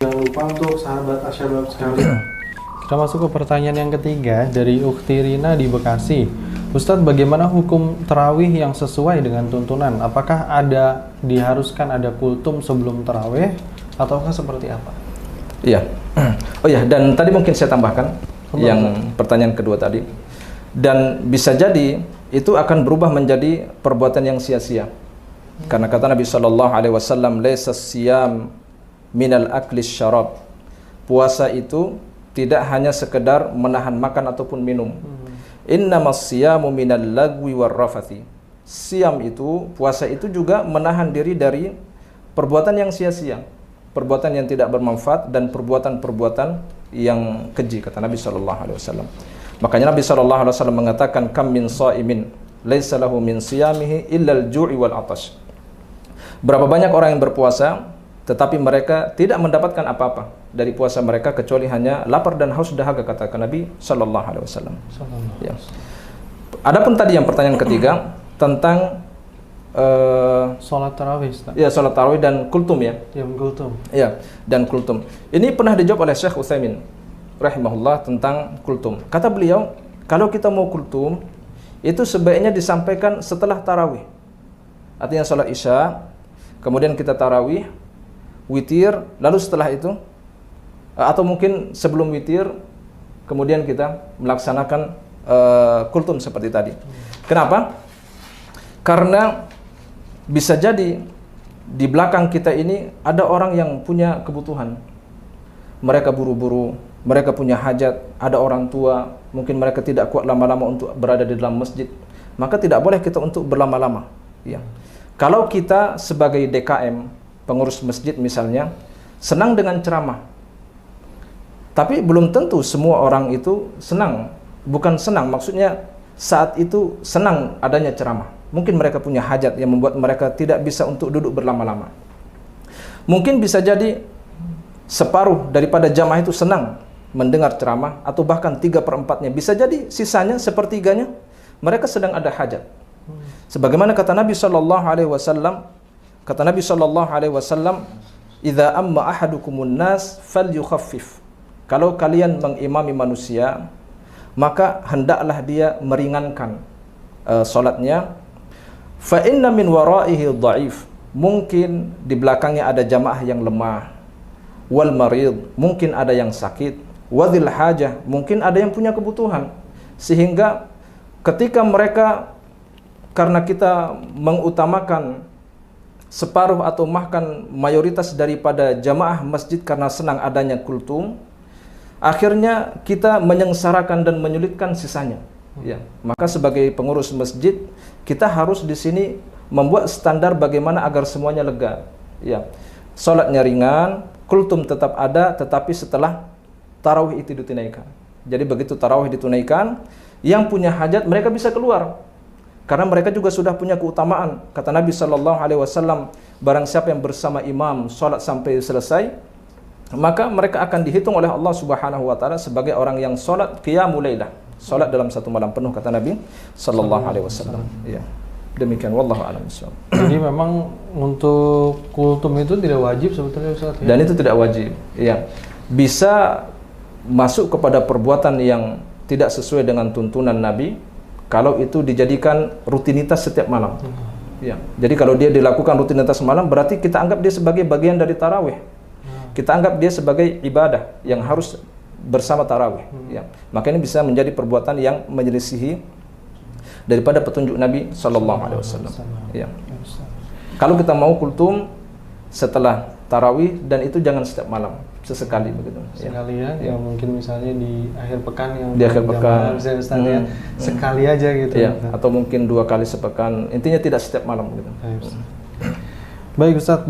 Jangan lupa untuk sahabat Asyabab sekalian. Kita masuk ke pertanyaan yang ketiga dari Ukhti Rina di Bekasi. Ustadz, bagaimana hukum tarawih yang sesuai dengan tuntunan? Apakah diharuskan ada kultum sebelum tarawih ataukah seperti apa? Iya. Oh ya, dan tadi mungkin saya tambahkan yang pertanyaan kedua tadi. Dan bisa jadi itu akan berubah menjadi perbuatan yang sia-sia. Karena kata Nabi sallallahu alaihi wasallam, "Laisa siyam minal aklis syarab." Puasa itu tidak hanya sekedar menahan makan ataupun minum. Innamas siyamu minal lagwi war rafathi. Siam itu, puasa itu juga menahan diri dari perbuatan yang sia-sia, perbuatan yang tidak bermanfaat dan perbuatan-perbuatan yang keji, kata Nabi sallallahu alaihi wasallam. Makanya Nabi sallallahu alaihi wasallam mengatakan, "Kam min shaimin laisa lahu min siyamihi illa al-ju'i wal 'atash." Berapa banyak orang yang berpuasa tetapi mereka tidak mendapatkan apa-apa dari puasa mereka kecuali hanya lapar dan haus dahaga, kata Nabi sallallahu alaihi wasallam. Ya. Adapun tadi yang pertanyaan ketiga tentang Salat tarawih, Ustaz. Ya, salat tarawih dan kultum ya. Ya, kultum. Ya, dan kultum. Ini pernah dijawab oleh Syekh Utsaimin rahimahullah tentang kultum. Kata beliau, kalau kita mau kultum itu sebaiknya disampaikan setelah tarawih. Artinya salat Isya, kemudian kita tarawih, witir, lalu setelah itu atau mungkin sebelum witir kemudian kita melaksanakan kultum seperti tadi. Kenapa? Karena bisa jadi di belakang kita ini ada orang yang punya kebutuhan. Mereka buru-buru, mereka punya hajat, ada orang tua, mungkin mereka tidak kuat lama-lama untuk berada di dalam masjid. Maka tidak boleh kita untuk berlama-lama. Ya. Kalau kita sebagai DKM, pengurus masjid misalnya, senang dengan ceramah. Tapi belum tentu semua orang itu senang. Bukan senang, maksudnya saat itu senang adanya ceramah. Mungkin mereka punya hajat yang membuat mereka tidak bisa untuk duduk berlama-lama. Mungkin bisa jadi separuh daripada jamaah itu senang mendengar ceramah, atau bahkan 3/4-nya. Bisa jadi sisanya, sepertiganya, mereka sedang ada hajat. Sebagaimana kata Nabi sallallahu alaihi wasallam, "Idza amma ahadukumun nas falyukhaffif." Kalau kalian mengimami manusia, maka hendaklah dia meringankan salatnya. Fa inna min waraihi dhaif. Mungkin di belakangnya ada jamaah yang lemah. Wal marid, mungkin ada yang sakit. Wadhil hajah, mungkin ada yang punya kebutuhan. Sehingga ketika mereka, karena kita mengutamakan separuh atau bahkan mayoritas daripada jamaah masjid karena senang adanya kultum, akhirnya kita menyengsarakan dan menyulitkan sisanya. Ya, maka sebagai pengurus masjid kita harus di sini membuat standar bagaimana agar semuanya lega. Ya, salatnya ringan, kultum tetap ada, tetapi setelah tarawih itu ditunaikan. Jadi begitu tarawih ditunaikan, yang punya hajat mereka bisa keluar. Karena mereka juga sudah punya keutamaan. Kata Nabi sallallahu alaihi wasallam, barang siapa yang bersama imam salat sampai selesai, maka mereka akan dihitung oleh Allah Subhanahu wa taala sebagai orang yang salat qiyamul lailah. Salat dalam satu malam penuh, kata Nabi sallallahu alaihi wasallam. Ya. Demikian, wallahu a'lam bishawab. Jadi memang untuk kultum itu tidak wajib sebetulnya, Ustaz, ya? Dan itu tidak wajib. Ya. Bisa masuk kepada perbuatan yang tidak sesuai dengan tuntunan Nabi kalau itu dijadikan rutinitas setiap malam. Ya. Jadi kalau dia dilakukan rutinitas malam, berarti kita anggap dia sebagai bagian dari tarawih. Kita anggap dia sebagai ibadah yang harus bersama tarawih. Ya. Maka ini bisa menjadi perbuatan yang menyelisihi daripada petunjuk Nabi sallallahu alaihi wasallam. Ya. Kalau kita mau kultum setelah tarawih, dan itu jangan setiap malam, sesekali begitu. Sekali ya. Mungkin misalnya di akhir pekan, yang di akhir pekan, sekali aja gitu. Ya. Atau mungkin 2 kali sepekan. Intinya tidak setiap malam gitu. Baik, Ustaz.